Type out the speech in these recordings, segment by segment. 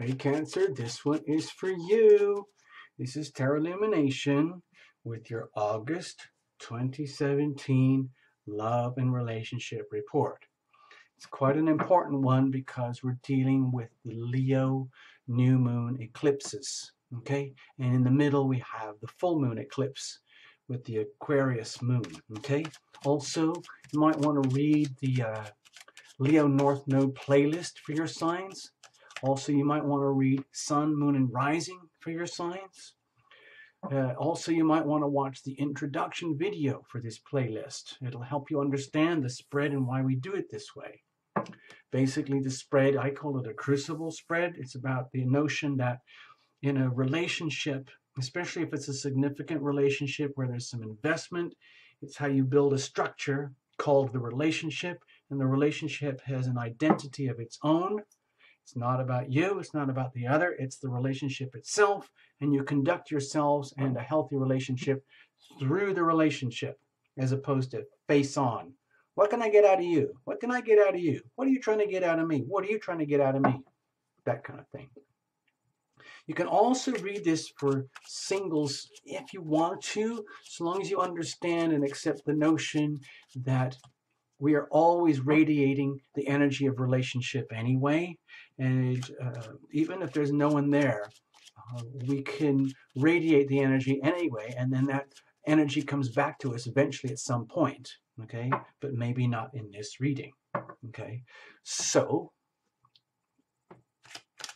Hey Cancer, this one is for you. This is Tarot Lumination with your August 2017 Love and Relationship Report. It's quite an important one because we're dealing with the Leo new moon eclipses, okay? And in the middle we have the full moon eclipse with the Aquarius moon, okay? Also, you might want to read the Leo North Node playlist for your signs. Also, you might want to read Sun, Moon, and Rising for your signs. Also, you might want to watch the introduction video for this playlist. It'll help you understand the spread and why we do it this way. Basically, the spread, I call it a crucible spread. It's about the notion that in a relationship, especially if it's a significant relationship where there's some investment, it's how you build a structure called the relationship, and the relationship has an identity of its own. It's not about you, it's not about the other, it's the relationship itself, and you conduct yourselves and a healthy relationship through the relationship as opposed to face on. What can I get out of you? What can I get out of you? What are you trying to get out of me? What are you trying to get out of me? That kind of thing. You can also read this for singles if you want to, so long as you understand and accept the notion that we are always radiating the energy of relationship anyway. And even if there's no one there, we can radiate the energy anyway, and then that energy comes back to us eventually at some point, okay? But maybe not in this reading, okay? So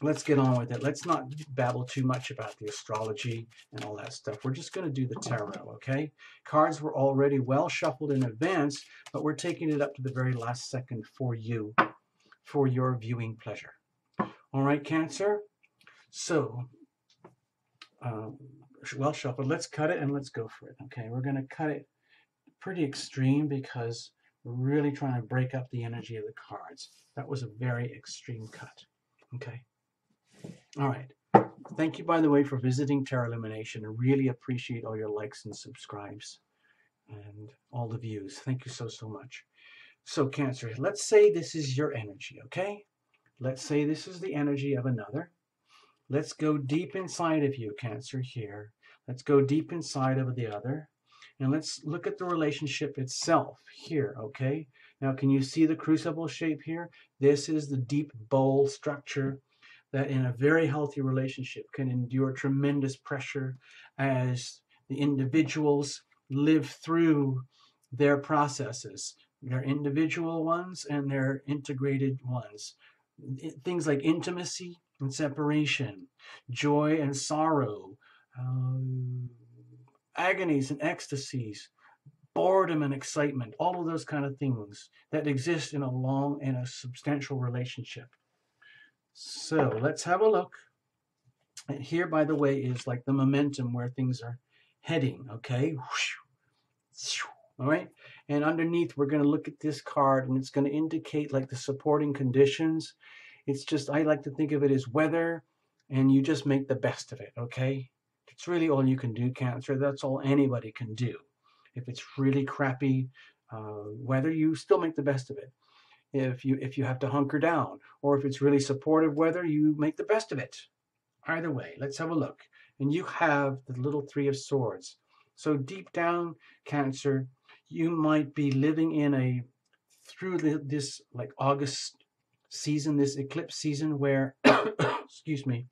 let's get on with it. Let's not babble too much about the astrology and all that stuff. We're just going to do the tarot, okay? Cards were already well shuffled in advance, but we're taking it up to the very last second for you, for your viewing pleasure. All right, Cancer? So, well shuffled. Let's cut it and let's go for it, okay? We're going to cut it pretty extreme because we're really trying to break up the energy of the cards. That was a very extreme cut, okay? All right. Thank you, by the way, for visiting Tarot Lumination. I really appreciate all your likes and subscribes and all the views. Thank you so, so much. So, Cancer, let's say this is your energy, okay? Let's say this is the energy of another. Let's go deep inside of you, Cancer, here. Let's go deep inside of the other. And let's look at the relationship itself here, okay? Now, can you see the crucible shape here? This is the deep bowl structure that in a very healthy relationship can endure tremendous pressure as the individuals live through their processes, their individual ones and their integrated ones. Things like intimacy and separation, joy and sorrow, agonies and ecstasies, boredom and excitement, all of those kind of things that exist in a long and a substantial relationship. So let's have a look. And here, by the way, is like the momentum where things are heading, okay? All right? And underneath, we're going to look at this card, and it's going to indicate like the supporting conditions. It's just, I like to think of it as weather, and you just make the best of it, okay? It's really all you can do, Cancer. That's all anybody can do. If it's really crappy weather, you still make the best of it. If you have to hunker down, or if it's really supportive weather, you make the best of it. Either way, let's have a look. And you have the little Three of Swords. So deep down, Cancer, you might be living in through this like August season, this eclipse season where, excuse me,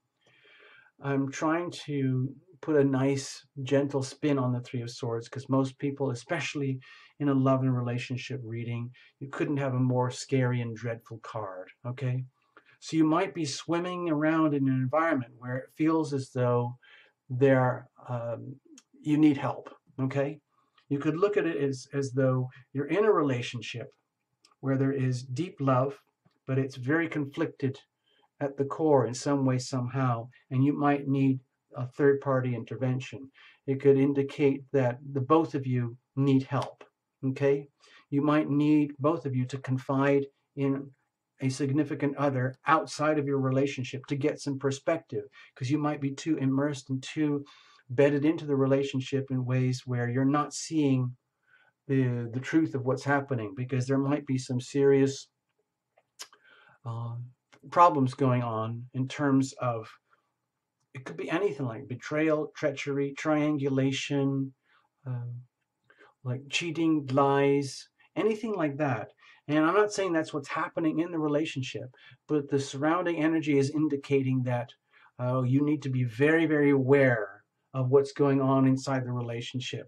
I'm trying to put a nice, gentle spin on the Three of Swords because most people, especially in a love and relationship reading, you couldn't have a more scary and dreadful card, okay? So you might be swimming around in an environment where it feels as though you need help, okay? You could look at it as though you're in a relationship where there is deep love, but it's very conflicted at the core in some way, somehow, and you might need a third-party intervention. It could indicate that the both of you need help, okay? You might need both of you to confide in a significant other outside of your relationship to get some perspective, because you might be too immersed and too bedded into the relationship in ways where you're not seeing the truth of what's happening, because there might be some serious problems going on in terms of, it could be anything like betrayal, treachery, triangulation, um, like cheating, lies, anything like that. And I'm not saying that's what's happening in the relationship, but the surrounding energy is indicating that you need to be very, very aware of what's going on inside the relationship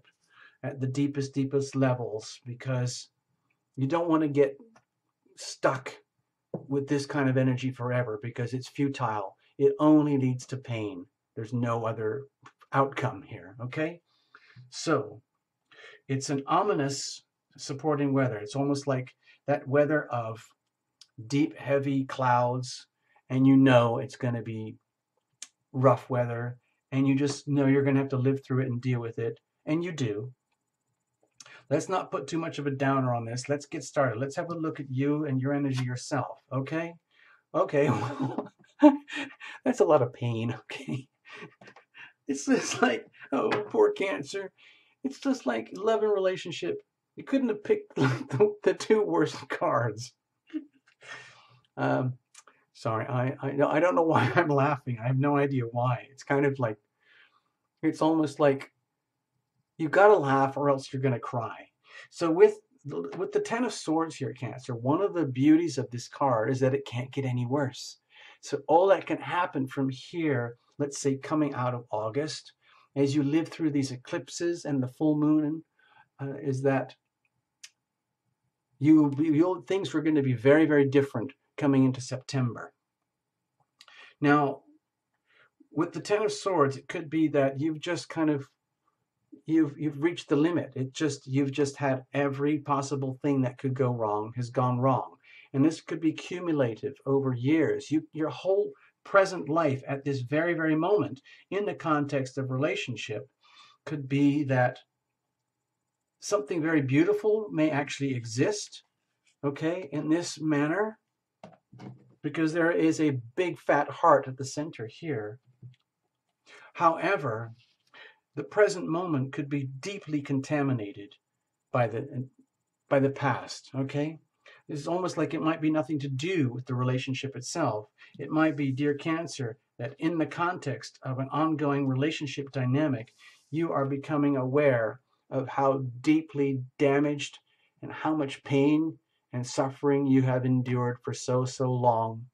at the deepest levels, because you don't want to get stuck with this kind of energy forever, because it's futile. It only leads to pain. There's no other outcome here, okay? So it's an ominous supporting weather. It's almost like that weather of deep, heavy clouds, and you know it's going to be rough weather, and you just know you're going to have to live through it and deal with it, and you do. Let's not put too much of a downer on this. Let's get started. Let's have a look at you and your energy yourself, okay? Okay, well, that's a lot of pain, okay? It's just like, oh, poor Cancer. It's just like love and relationship. You couldn't have picked the two worst cards. Sorry, I don't know why I'm laughing. I have no idea why. It's kind of like, it's almost like you gotta laugh or else you're gonna cry. So with the Ten of Swords here, Cancer, one of the beauties of this card is that it can't get any worse. So all that can happen from here, let's say coming out of August, as you live through these eclipses and the full moon, is that things were going to be very, very different coming into September. Now, with the Ten of Swords, it could be that you've just kind of you've reached the limit. You've just had every possible thing that could go wrong has gone wrong, and this could be cumulative over years. Your whole present life at this very, very moment in the context of relationship could be that something very beautiful may actually exist, okay, in this manner, because there is a big fat heart at the center here. However, the present moment could be deeply contaminated by the past, okay? It's almost like it might be nothing to do with the relationship itself. It might be, dear Cancer, that in the context of an ongoing relationship dynamic, you are becoming aware of how deeply damaged and how much pain and suffering you have endured for so long.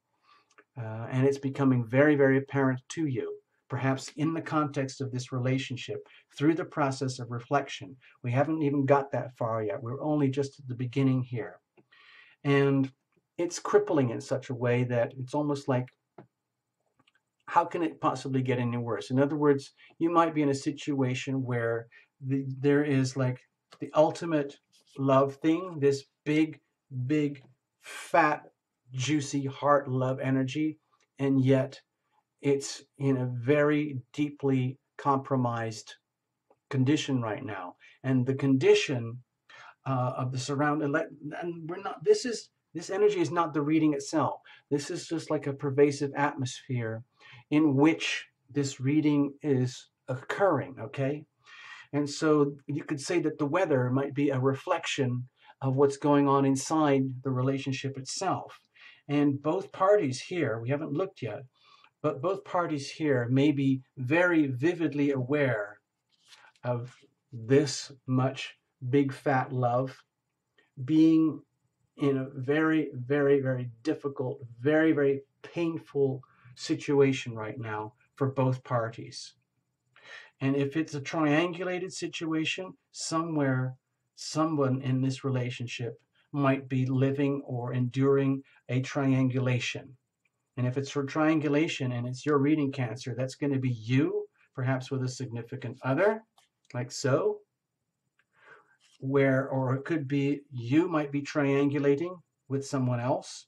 And it's becoming very, very apparent to you, perhaps in the context of this relationship, through the process of reflection. We haven't even got that far yet. We're only just at the beginning here. And it's crippling in such a way that it's almost like, how can it possibly get any worse? In other words, you might be in a situation where there is like the ultimate love thing, this big, fat, juicy heart love energy, and yet it's in a very deeply compromised condition right now. And the condition of the surrounding, and we're not, this energy is not the reading itself. This is just like a pervasive atmosphere in which this reading is occurring, okay? And so you could say that the weather might be a reflection of what's going on inside the relationship itself. And both parties here, we haven't looked yet, but both parties here may be very vividly aware of this much big fat love being in a very, very difficult, very painful situation right now for both parties. And if it's a triangulated situation, somewhere, someone in this relationship might be living or enduring a triangulation. And if it's for triangulation and it's your reading, Cancer, that's going to be you, perhaps with a significant other, like so. Or it could be you might be triangulating with someone else,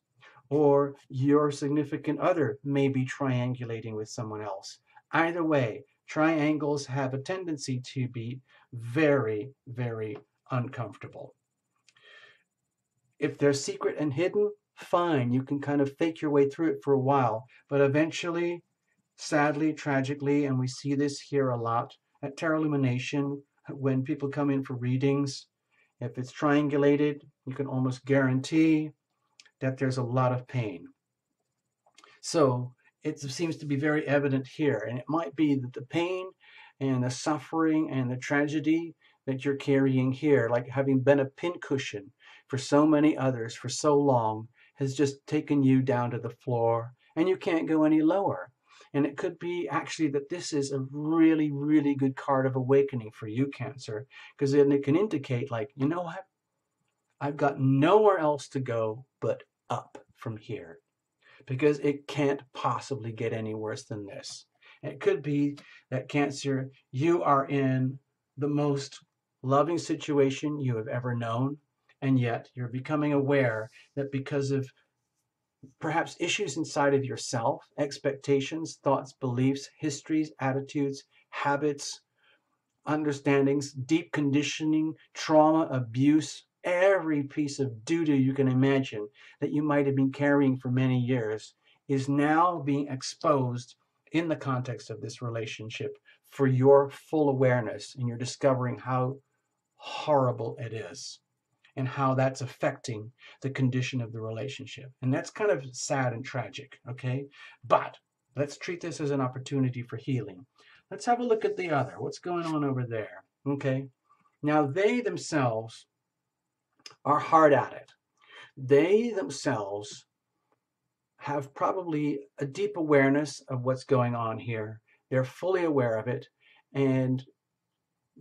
or your significant other may be triangulating with someone else. Either way, triangles have a tendency to be very, very uncomfortable. If they're secret and hidden, fine, you can kind of fake your way through it for a while, but eventually, sadly, tragically, and we see this here a lot at Tarot Illumination, when people come in for readings, if it's triangulated, you can almost guarantee that there's a lot of pain. So it seems to be very evident here. And it might be that the pain and the suffering and the tragedy that you're carrying here, like having been a pincushion for so many others for so long, has just taken you down to the floor and you can't go any lower. And it could be actually that this is a really, really good card of awakening for you, Cancer, because then it can indicate, like, you know what? I've got nowhere else to go but up from here, because it can't possibly get any worse than this. And it could be that, Cancer, you are in the most loving situation you have ever known, and yet you're becoming aware that because of perhaps issues inside of yourself, expectations, thoughts, beliefs, histories, attitudes, habits, understandings, deep conditioning, trauma, abuse, every piece of doo-doo you can imagine that you might have been carrying for many years is now being exposed in the context of this relationship for your full awareness, and you're discovering how horrible it is and how that's affecting the condition of the relationship. And that's kind of sad and tragic, okay? But let's treat this as an opportunity for healing. Let's have a look at the other. What's going on over there? Okay. Now, they themselves are hard at it. They themselves have probably a deep awareness of what's going on here. They're fully aware of it, and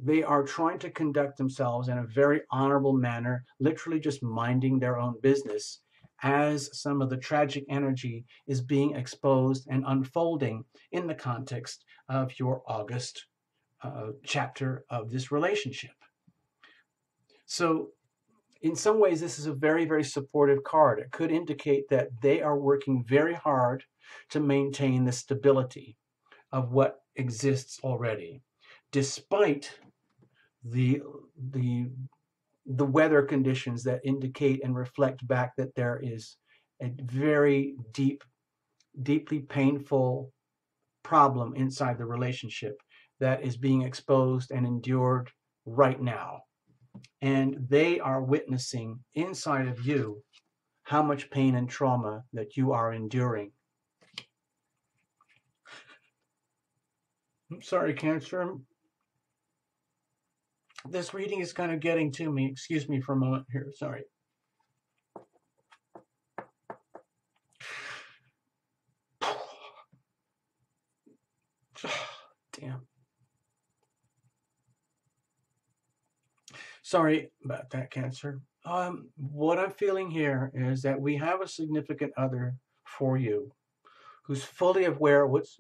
they are trying to conduct themselves in a very honorable manner, literally just minding their own business, as some of the tragic energy is being exposed and unfolding in the context of your August chapter of this relationship. So in some ways, this is a very, very supportive card. It could indicate that they are working very hard to maintain the stability of what exists already, despite the weather conditions that indicate and reflect back that there is a very deeply painful problem inside the relationship that is being exposed and endured right now. And they are witnessing inside of you how much pain and trauma that you are enduring. I'm sorry, Cancer. This reading is kind of getting to me. Excuse me for a moment here. Sorry. Damn. Sorry about that, Cancer. What I'm feeling here is that we have a significant other for you who's fully aware of what's...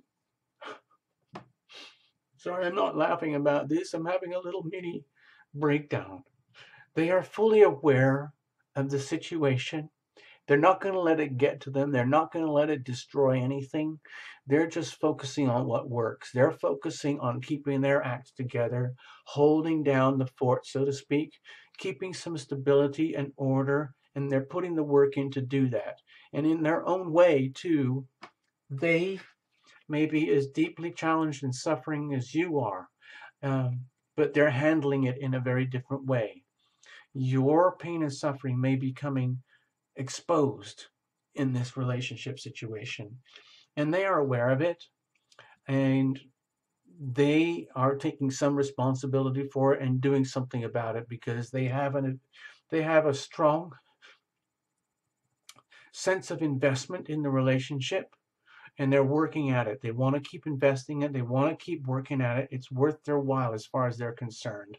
Sorry, I'm not laughing about this. I'm having a little mini breakdown. They are fully aware of the situation. They're not going to let it get to them. They're not going to let it destroy anything. They're just focusing on what works. They're focusing on keeping their acts together, holding down the fort, so to speak, keeping some stability and order, and they're putting the work in to do that. And in their own way, too, they may be as deeply challenged and suffering as you are, but they're handling it in a very different way. Your pain and suffering may be coming exposed in this relationship situation, and they are aware of it, and they are taking some responsibility for it and doing something about it, because they have a strong sense of investment in the relationship, and they're working at it. They want to keep investing it. They want to keep working at it. It's worth their while as far as they're concerned,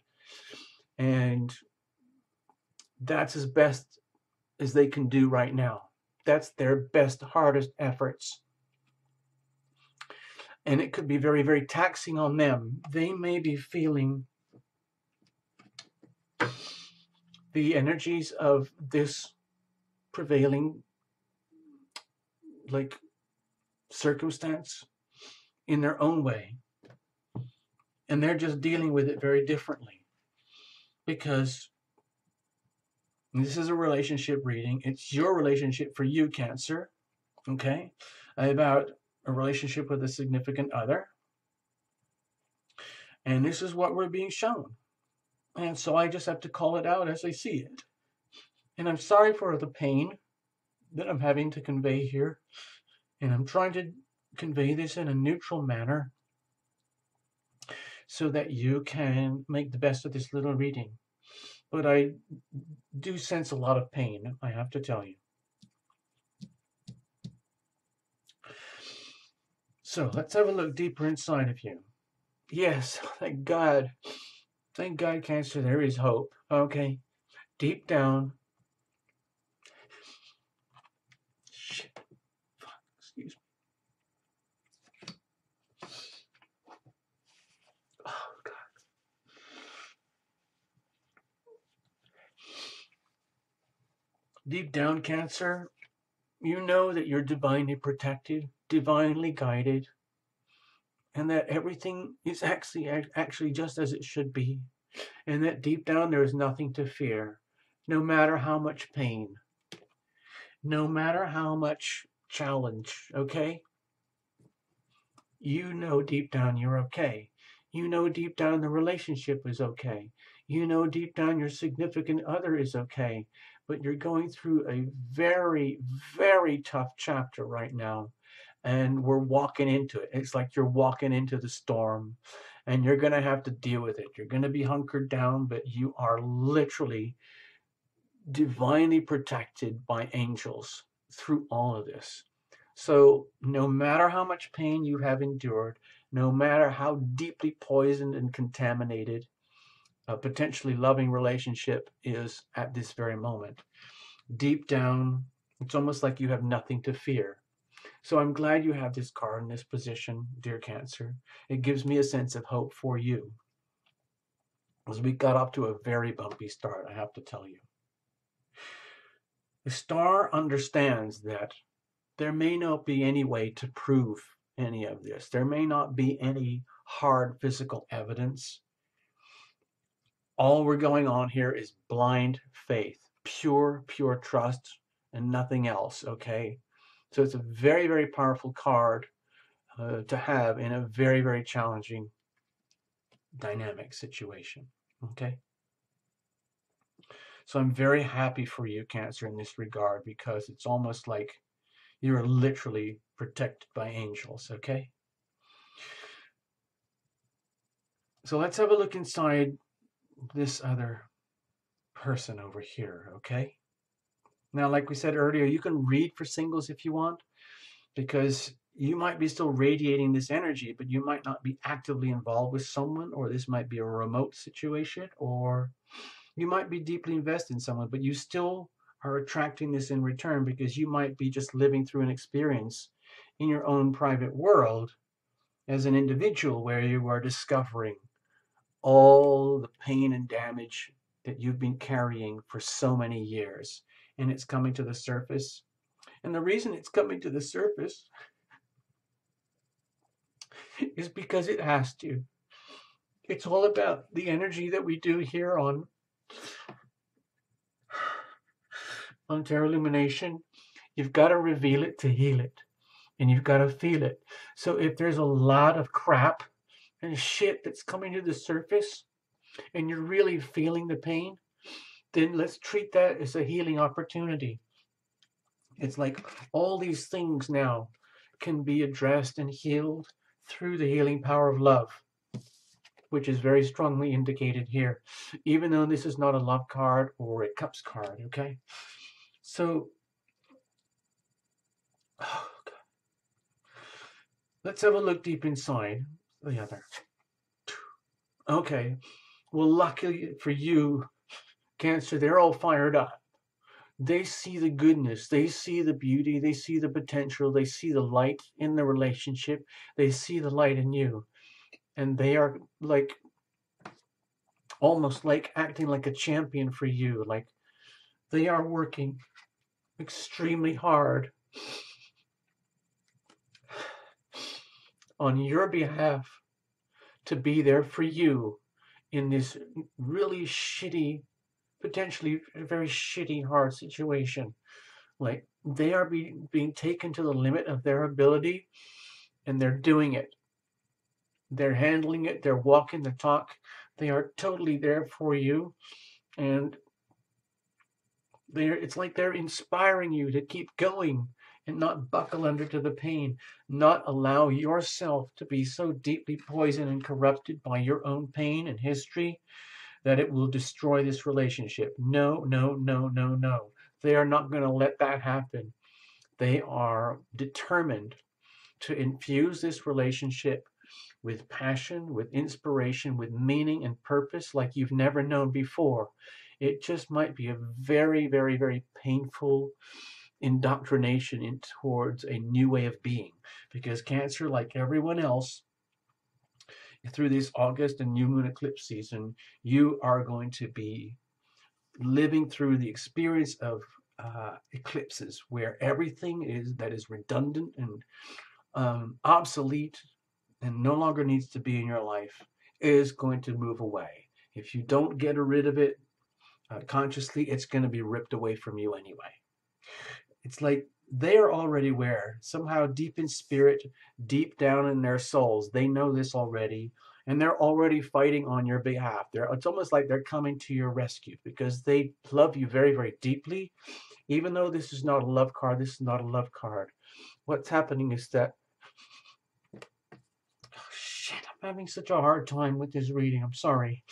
and that's as best as they can do right now. That's their best, hardest efforts. And it could be very, very taxing on them. They may be feeling the energies of this prevailing, like, circumstance in their own way. And they're just dealing with it very differently, because this is a relationship reading. It's your relationship for you, Cancer, okay? About a relationship with a significant other. And this is what we're being shown. And so I just have to call it out as I see it. And I'm sorry for the pain that I'm having to convey here. And I'm trying to convey this in a neutral manner so that you can make the best of this little reading. But I do sense a lot of pain, I have to tell you. So let's have a look deeper inside of you. Yes, thank God. Thank God, Cancer, there is hope. Okay, deep down. Shit. Fuck, excuse me. Oh, God. Deep down, Cancer, you know that you're divinely protected, divinely guided, and that everything is actually just as it should be, and that deep down there is nothing to fear, no matter how much pain, no matter how much challenge, okay? You know deep down you're okay. You know deep down the relationship is okay. You know deep down your significant other is okay. But you're going through a very, very tough chapter right now. And we're walking into it. It's like you're walking into the storm and you're going to have to deal with it. You're going to be hunkered down, but you are literally divinely protected by angels through all of this. So no matter how much pain you have endured, no matter how deeply poisoned and contaminated a potentially loving relationship is at this very moment, deep down, it's almost like you have nothing to fear. So I'm glad you have this card in this position, dear Cancer. It gives me a sense of hope for you. As we got off to a very bumpy start, I have to tell you. The star understands that there may not be any way to prove any of this. There may not be any hard physical evidence. All we're going on here is blind faith, pure trust, and nothing else, okay? So it's a very, very powerful card to have in a very, very challenging dynamic situation, okay? So I'm very happy for you, Cancer, in this regard, because it's almost like you're literally protected by angels, okay? So let's have a look inside this other person over here, okay? Now, like we said earlier, you can read for singles if you want, because you might be still radiating this energy, but you might not be actively involved with someone, or this might be a remote situation, or you might be deeply invested in someone, but you still are attracting this in return because you might be just living through an experience in your own private world as an individual where you are discovering all the pain and damage that you've been carrying for so many years, and it's coming to the surface. And the reason it's coming to the surface is because it has to. It's all about the energy that we do here on Tarot Illumination. You've got to reveal it to heal it, and you've got to feel it. So if there's a lot of crap and shit that's coming to the surface and you're really feeling the pain, then let's treat that as a healing opportunity. It's like all these things now can be addressed and healed through the healing power of love, which is very strongly indicated here, even though this is not a love card or a cups card, okay? So, oh God. Let's have a look deep inside the other. Okay, well, luckily for you, Cancer, they're all fired up. They see the goodness, they see the beauty, they see the potential, they see the light in the relationship, they see the light in you. And they are like, almost like acting like a champion for you. Like they are working extremely hard on your behalf to be there for you in this really shitty, potentially very shitty, hard situation. Like they are being taken to the limit of their ability, and they're doing it. They're handling it. They're walking the talk. They are totally there for you, and it's like they're inspiring you to keep going and not buckle under to the pain, not allow yourself to be so deeply poisoned and corrupted by your own pain and history that it will destroy this relationship. No, no, no, no, no. They are not going to let that happen. They are determined to infuse this relationship with passion, with inspiration, with meaning and purpose like you've never known before. It just might be a very, very, very painful indoctrination in towards a new way of being, because Cancer, like everyone else, through this August and new moon eclipse season, you are going to be living through the experience of eclipses where everything that is redundant and obsolete and no longer needs to be in your life is going to move away. If you don't get rid of it consciously, it's going to be ripped away from you anyway. It's like they're already aware, somehow deep in spirit, deep down in their souls, they know this already, and they're already fighting on your behalf. It's almost like they're coming to your rescue because they love you very, very deeply. Even though this is not a love card, this is not a love card. What's happening is that, oh shit, I'm having such a hard time with this reading. I'm sorry.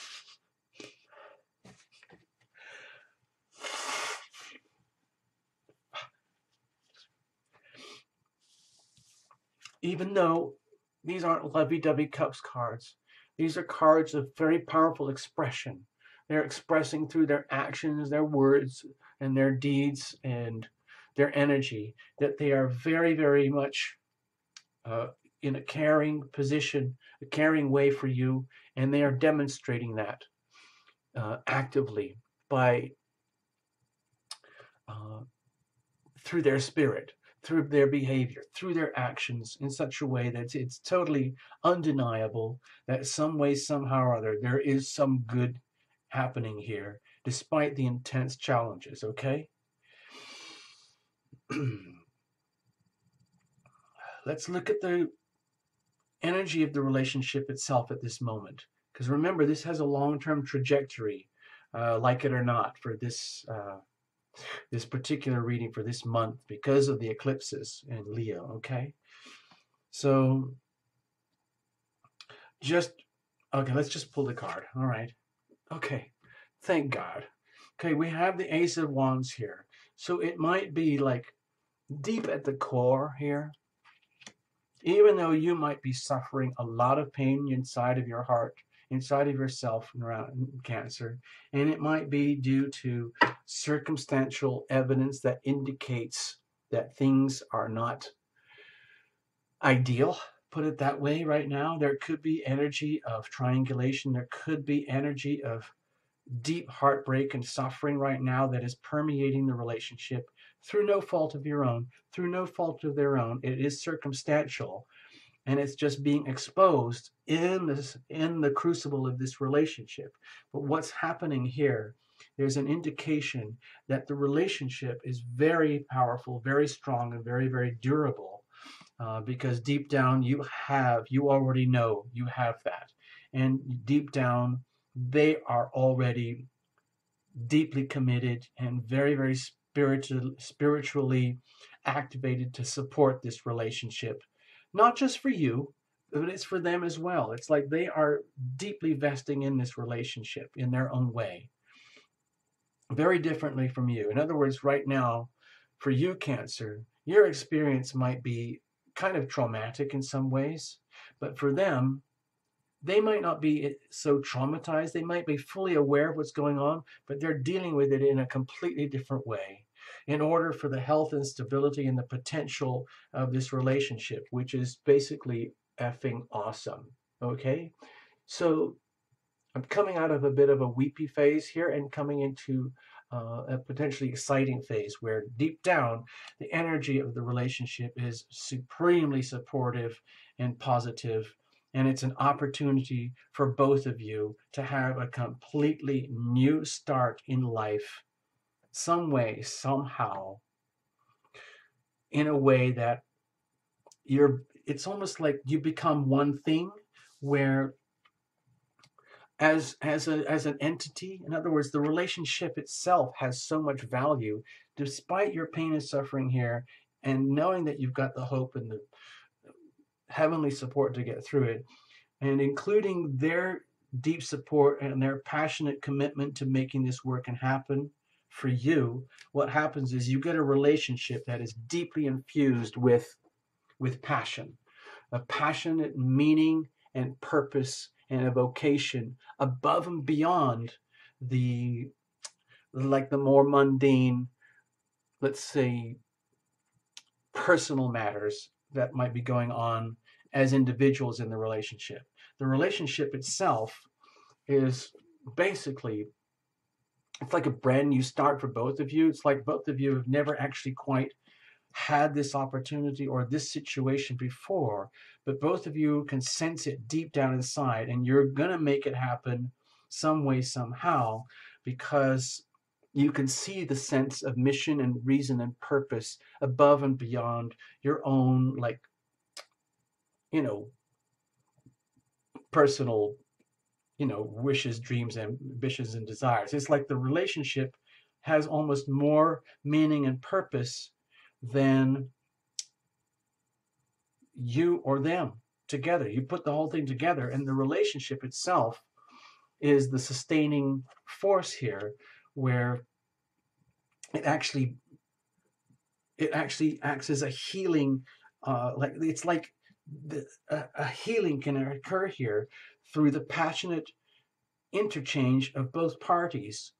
Even though these aren't lovey-dovey cups cards, these are cards of very powerful expression. They're expressing through their actions, their words, and their deeds, and their energy, that they are very, very much in a caring position, a caring way for you, and they are demonstrating that actively by through their spirit, through their behavior, through their actions in such a way that it's totally undeniable that some way, somehow or other, there is some good happening here, despite the intense challenges, okay? Let's look at the energy of the relationship itself at this moment. Because remember, this has a long-term trajectory, like it or not, for this this particular reading for this month because of the eclipses in Leo, okay? So okay, let's just pull the card. All right. Okay, thank God. Okay, we have the Ace of Wands here. So it might be like deep at the core here, even though you might be suffering a lot of pain inside of your heart, inside of yourself around Cancer, and it might be due to circumstantial evidence that indicates that things are not ideal, put it that way right now. There could be energy of triangulation. There could be energy of deep heartbreak and suffering right now that is permeating the relationship through no fault of your own, through no fault of their own. It is circumstantial, and it's just being exposed in the crucible of this relationship. But what's happening here, there's an indication that the relationship is very powerful, very strong, and very, very durable, because deep down you already know you have that. And deep down, they are already deeply committed and very, very spiritually activated to support this relationship. Not just for you, but it's for them as well. It's like they are deeply vesting in this relationship in their own way, very differently from you. In other words, right now, for you, Cancer, your experience might be kind of traumatic in some ways, but for them, they might not be so traumatized. They might be fully aware of what's going on, but they're dealing with it in a completely different way in order for the health and stability and the potential of this relationship, which is basically effing awesome. Okay? So I'm coming out of a bit of a weepy phase here and coming into a potentially exciting phase where deep down the energy of the relationship is supremely supportive and positive, and it's an opportunity for both of you to have a completely new start in life, some way, somehow, in a way that it's almost like you become one thing, where as an entity, in other words, the relationship itself has so much value. Despite your pain and suffering here, and knowing that you've got the hope and the heavenly support to get through it, and including their deep support and their passionate commitment to making this work and happen for you, what happens is you get a relationship that is deeply infused with passion, a passionate meaning and purpose and a vocation above and beyond the more mundane, let's say, personal matters that might be going on as individuals in the relationship. The relationship itself is basically, it's like a brand new start for both of you. It's like both of you have never actually quite had this opportunity or this situation before, but both of you can sense it deep down inside, and you're going to make it happen some way, somehow, because you can see the sense of mission and reason and purpose above and beyond your own, like, personal, wishes, dreams, ambitions, and desires. It's like the relationship has almost more meaning and purpose than you or them together. You put the whole thing together, and the relationship itself is the sustaining force here, where it actually acts as a healing, a healing can occur here through the passionate interchange of both parties.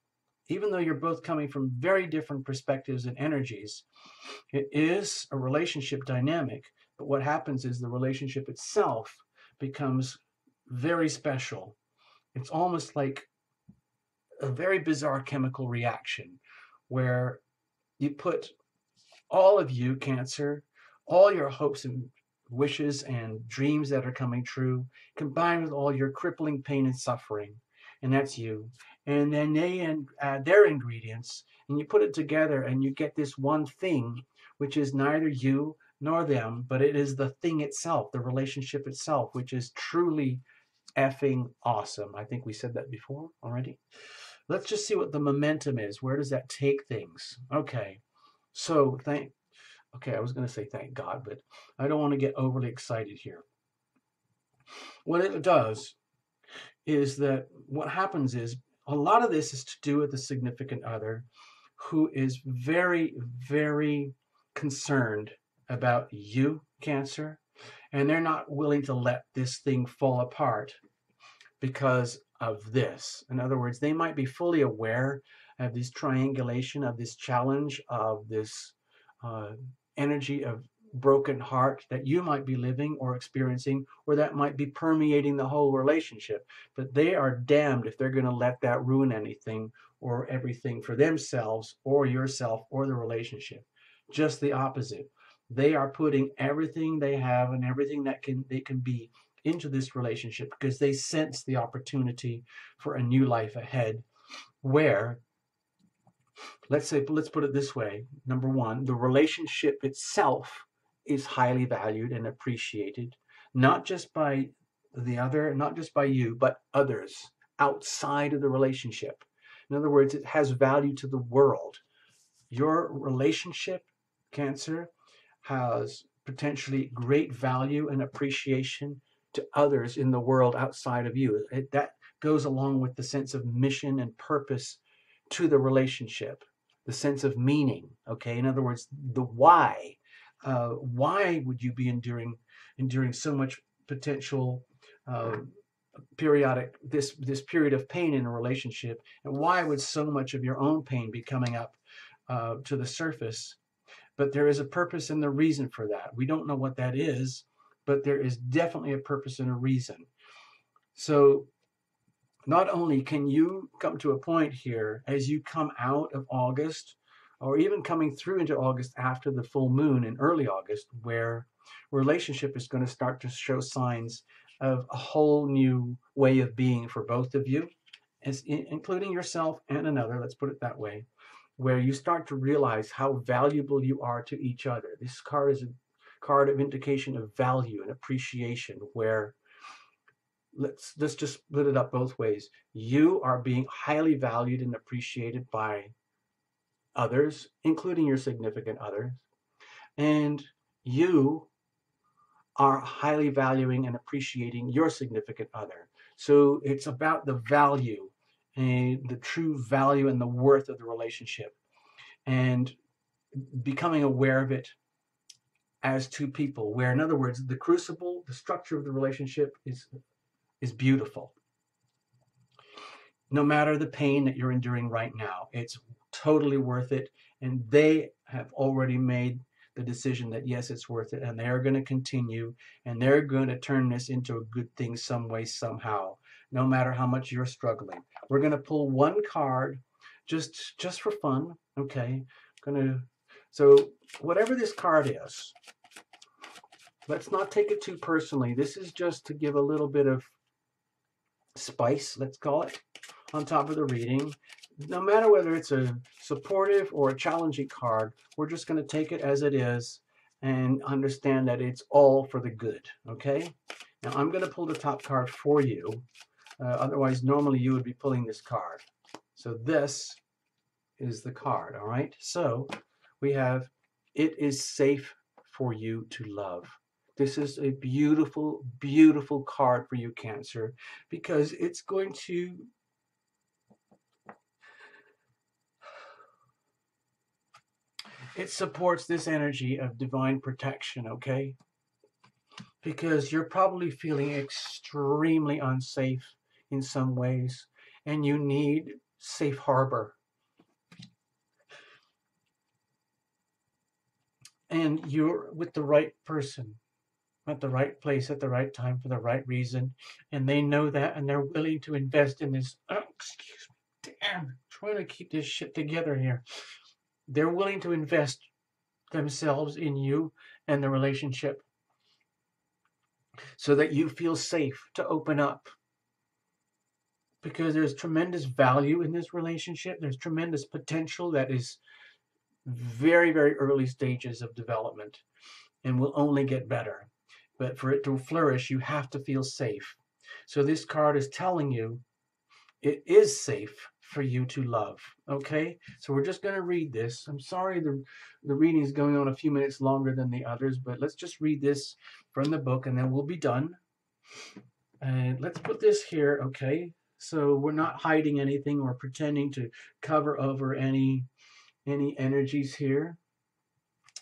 Even though you're both coming from very different perspectives and energies, it is a relationship dynamic. But what happens is the relationship itself becomes very special. It's almost like a very bizarre chemical reaction where you put all of you, Cancer, all your hopes and wishes and dreams that are coming true, combined with all your crippling pain and suffering, and that's you. And then they add their ingredients, and you put it together, and you get this one thing, which is neither you nor them, but it is the thing itself, the relationship itself, which is truly effing awesome. I think we said that before already. Let's just see what the momentum is. Where does that take things? Okay, so I was going to say thank God, but I don't want to get overly excited here. What it does is that what happens is a lot of this is to do with the significant other who is very, very concerned about you, Cancer, and they're not willing to let this thing fall apart because of this. In other words, they might be fully aware of this triangulation, of this challenge, of this energy of broken heart that you might be living or experiencing, or that might be permeating the whole relationship. But they are damned if they're going to let that ruin anything or everything for themselves or yourself or the relationship. Just the opposite. They are putting everything they have and everything that they can be into this relationship because they sense the opportunity for a new life ahead where, let's put it this way. Number one, the relationship itself is highly valued and appreciated, not just by the other, not just by you, but others outside of the relationship. In other words, it has value to the world. Your relationship, Cancer, has potentially great value and appreciation to others in the world outside of you. That goes along with the sense of mission and purpose to the relationship, the sense of meaning. Okay, in other words, the why. Why would you be enduring so much potential periodic this period of pain in a relationship, and why would so much of your own pain be coming up to the surface? But there is a purpose and the reason for that. We don't know what that is, but there is definitely a purpose and a reason. So not only can you come to a point here as you come out of August, or even coming through into August after the full moon in early August, where relationship is going to start to show signs of a whole new way of being for both of you, including yourself and another, let's put it that way, where you start to realize how valuable you are to each other. This card is a card of indication of value and appreciation, where let's just split it up both ways. You are being highly valued and appreciated by others, including your significant others, and you are highly valuing and appreciating your significant other. So it's about the value and the true value and the worth of the relationship, and becoming aware of it as two people, where in other words, the crucible, the structure of the relationship is beautiful. No matter the pain that you're enduring right now, it's totally worth it. And they have already made the decision that yes, it's worth it, and they are going to continue, and they're going to turn this into a good thing some way, somehow, no matter how much you're struggling. We're going to pull one card just for fun, okay? So whatever this card is, let's not take it too personally. This is just to give a little bit of spice, let's call it, on top of the reading. No matter whether it's a supportive or a challenging card, we're just going to take it as it is and understand that it's all for the good, okay? Now I'm going to pull the top card for you. Otherwise, normally you would be pulling this card. So this is the card, all right? So we have, it is safe for you to love. This is a beautiful, beautiful card for you, Cancer, because it's going to it supports this energy of divine protection, okay? Because you're probably feeling extremely unsafe in some ways, and you need safe harbor. And you're with the right person at the right place at the right time for the right reason, and they know that, and they're willing to invest in this. Oh, excuse me, damn, trying to keep this shit together here. They're willing to invest themselves in you and the relationship so that you feel safe to open up, because there's tremendous value in this relationship. There's tremendous potential that is very, very early stages of development and will only get better. But for it to flourish, you have to feel safe. So this card is telling you it is safe for you to love, okay? So we're just going to read this. I'm sorry the reading is going on a few minutes longer than the others, but let's just read this from the book and then we'll be done. And let's put this here, okay? So we're not hiding anything or pretending to cover over any energies here.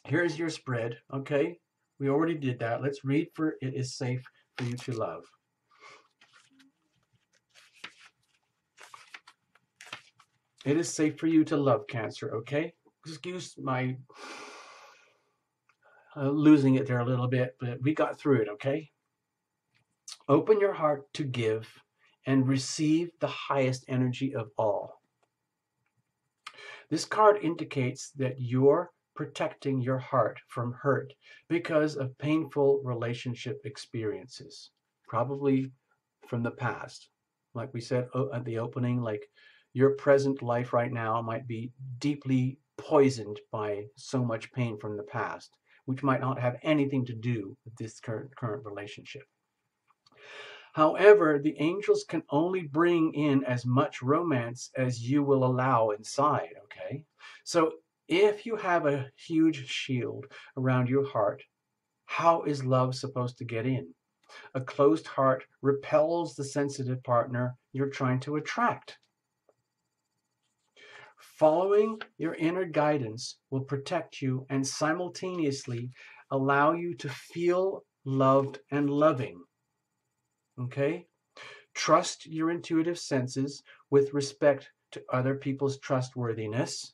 Here's your spread, okay? We already did that. Let's read for it is safe for you to love. It is safe for you to love, Cancer, okay? Excuse my losing it there a little bit, but we got through it, okay? Open your heart to give and receive the highest energy of all. This card indicates that you're protecting your heart from hurt because of painful relationship experiences, probably from the past. Like we said at the opening, like your present life right now might be deeply poisoned by so much pain from the past, which might not have anything to do with this current relationship. However, the angels can only bring in as much romance as you will allow inside, okay? So if you have a huge shield around your heart, how is love supposed to get in? A closed heart repels the sensitive partner you're trying to attract. Following your inner guidance will protect you and simultaneously allow you to feel loved and loving. Okay? Trust your intuitive senses with respect to other people's trustworthiness,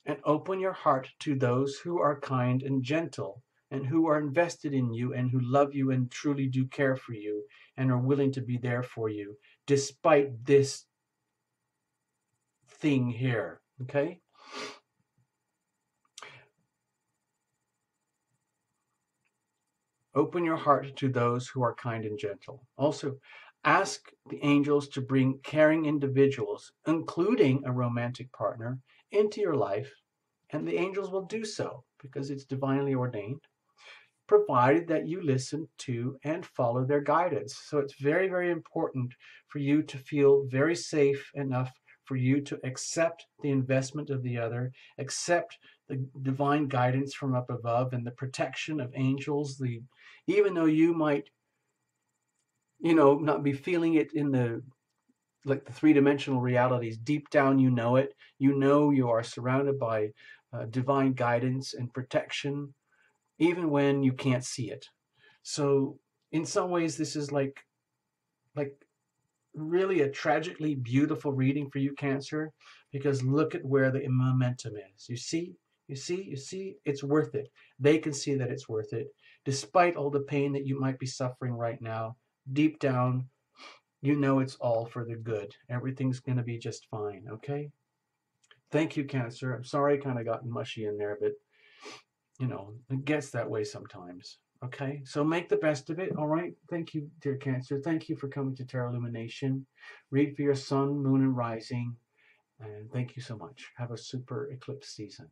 and open your heart to those who are kind and gentle and who are invested in you and who love you and truly do care for you and are willing to be there for you despite this thing here, okay? Open your heart to those who are kind and gentle. Also, ask the angels to bring caring individuals, including a romantic partner, into your life, and the angels will do so because it's divinely ordained, provided that you listen to and follow their guidance. So it's very, very important for you to feel very safe enough for you to accept the investment of the other, accept the divine guidance from up above and the protection of angels. Even though you might, not be feeling it in the three-dimensional realities, deep down you know it. You know you are surrounded by divine guidance and protection, even when you can't see it. So in some ways, this is like really a tragically beautiful reading for you, Cancer, because look at where the momentum is. You see, it's worth it. They can see that it's worth it. Despite all the pain that you might be suffering right now, deep down, you know it's all for the good. Everything's going to be just fine, okay? Thank you, Cancer. I'm sorry I kind of got mushy in there, but, it gets that way sometimes. Okay, so make the best of it, all right? Thank you, dear Cancer. Thank you for coming to Tarot Illumination. Read for your sun, moon, and rising. And thank you so much. Have a super eclipse season.